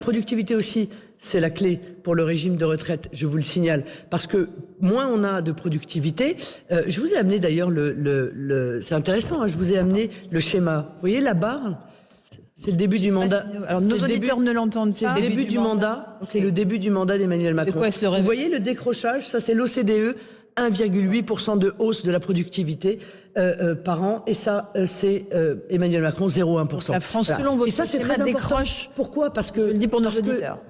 Productivité aussi, c'est la clé pour le régime de retraite, je vous le signale, parce que moins on a de productivité, je vous ai amené d'ailleurs c'est intéressant, hein, je vous ai amené le schéma. Vous voyez la barre, c'est le début du mandat. Alors nos auditeurs ne l'entendent pas. C'est le début du mandat. Okay. C'est le début du mandat d'Emmanuel Macron. Vous voyez le décrochage, ça c'est l'OCDE, 1,8% de hausse de la productivité par an, et ça c'est Emmanuel Macron, 0,1%. La France, selon votre schéma, c'est très décroche. Pourquoi? Parce que,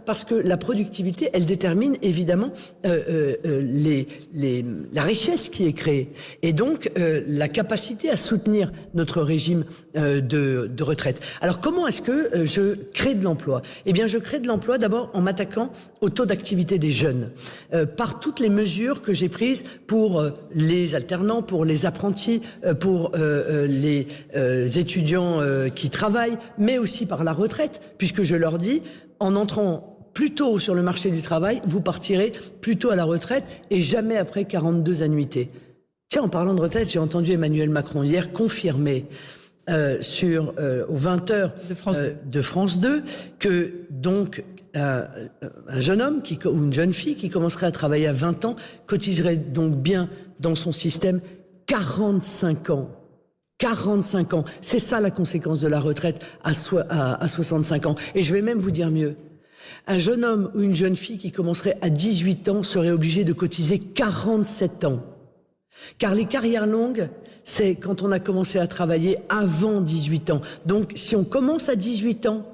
parce que la productivité, elle détermine évidemment la richesse qui est créée, et donc la capacité à soutenir notre régime de retraite. Alors comment est-ce que je crée de l'emploi? Eh bien je crée de l'emploi d'abord en m'attaquant au taux d'activité des jeunes, par toutes les mesures que j'ai prises pour les alternants, pour les apprentis, pour les étudiants qui travaillent, mais aussi par la retraite, puisque je leur dis, en entrant plus tôt sur le marché du travail, vous partirez plus tôt à la retraite et jamais après 42 annuités. Tiens, en parlant de retraite, j'ai entendu Emmanuel Macron hier confirmer aux 20h de France 2 que donc un jeune homme ou une jeune fille qui commencerait à travailler à 20 ans cotiserait donc bien dans son système 45 ans. 45 ans. C'est ça la conséquence de la retraite à 65 ans. Et je vais même vous dire mieux. Un jeune homme ou une jeune fille qui commencerait à 18 ans serait obligé de cotiser 47 ans. Car les carrières longues, c'est quand on a commencé à travailler avant 18 ans. Donc si on commence à 18 ans,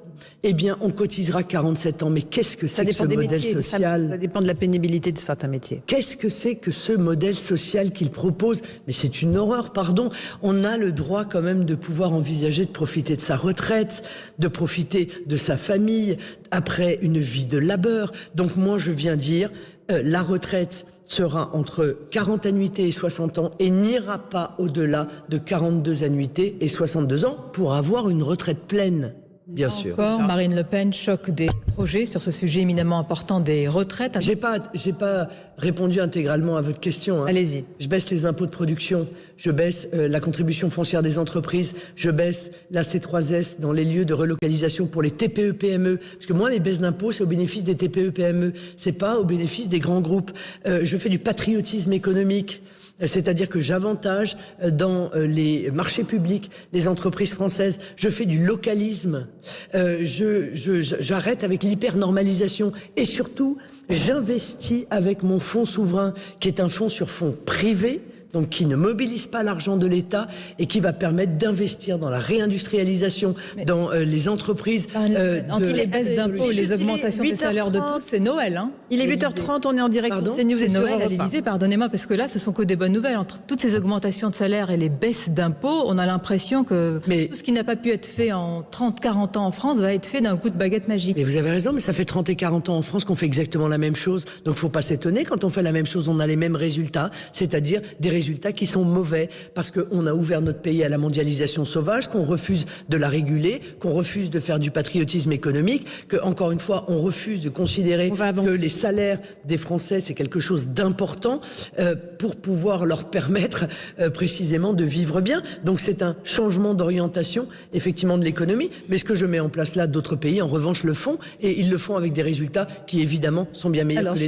eh bien, on cotisera 47 ans. Mais qu'est-ce que c'est que ce modèle social? Ça dépend de la pénibilité de certains métiers. Qu'est-ce que c'est que ce modèle social qu'il propose? Mais c'est une horreur, pardon. On a le droit quand même de pouvoir envisager de profiter de sa retraite, de profiter de sa famille, après une vie de labeur. Donc moi, je viens dire, la retraite sera entre 40 annuités et 60 ans et n'ira pas au-delà de 42 annuités et 62 ans pour avoir une retraite pleine. Bien sûr. Encore, Marine Le Pen choque des projets sur ce sujet éminemment important des retraites. J'ai pas répondu intégralement à votre question. Hein. Allez-y. Je baisse les impôts de production, je baisse la contribution foncière des entreprises, je baisse la C3S dans les lieux de relocalisation pour les TPE-PME. Parce que moi, mes baisses d'impôts, c'est au bénéfice des TPE-PME. C'est pas au bénéfice des grands groupes. Je fais du patriotisme économique. C'est-à-dire que j'avantage dans les marchés publics les entreprises françaises. Je fais du localisme. J'arrête avec l'hyper-normalisation. Et surtout, j'investis avec mon fonds souverain, qui est un fonds sur fonds privés, donc qui ne mobilise pas l'argent de l'État et qui va permettre d'investir dans la réindustrialisation, dans les entreprises. Entre les baisses d'impôts et les augmentations des salaires de tous, c'est Noël. Hein. Il est 8h30, on est en direct sur CNews et sur Noël Europe 1. à l'Élysée, pardonnez-moi, parce que là, ce sont que des bonnes nouvelles. Entre toutes ces augmentations de salaires et les baisses d'impôts, on a l'impression que tout ce qui n'a pas pu être fait en 30-40 ans en France va être fait d'un coup de baguette magique. Mais vous avez raison, mais ça fait 30 et 40 ans en France qu'on fait exactement la même chose. Donc il ne faut pas s'étonner, quand on fait la même chose, on a les mêmes résultats, c'est-à-dire des résultats qui sont mauvais, parce qu'on a ouvert notre pays à la mondialisation sauvage, qu'on refuse de la réguler, qu'on refuse de faire du patriotisme économique, que, encore une fois, on refuse de considérer que les salaires des Français, c'est quelque chose d'important pour pouvoir leur permettre précisément de vivre bien. Donc c'est un changement d'orientation, effectivement, de l'économie. Mais ce que je mets en place là, d'autres pays, en revanche, le font, et ils le font avec des résultats qui, évidemment, sont bien meilleurs que les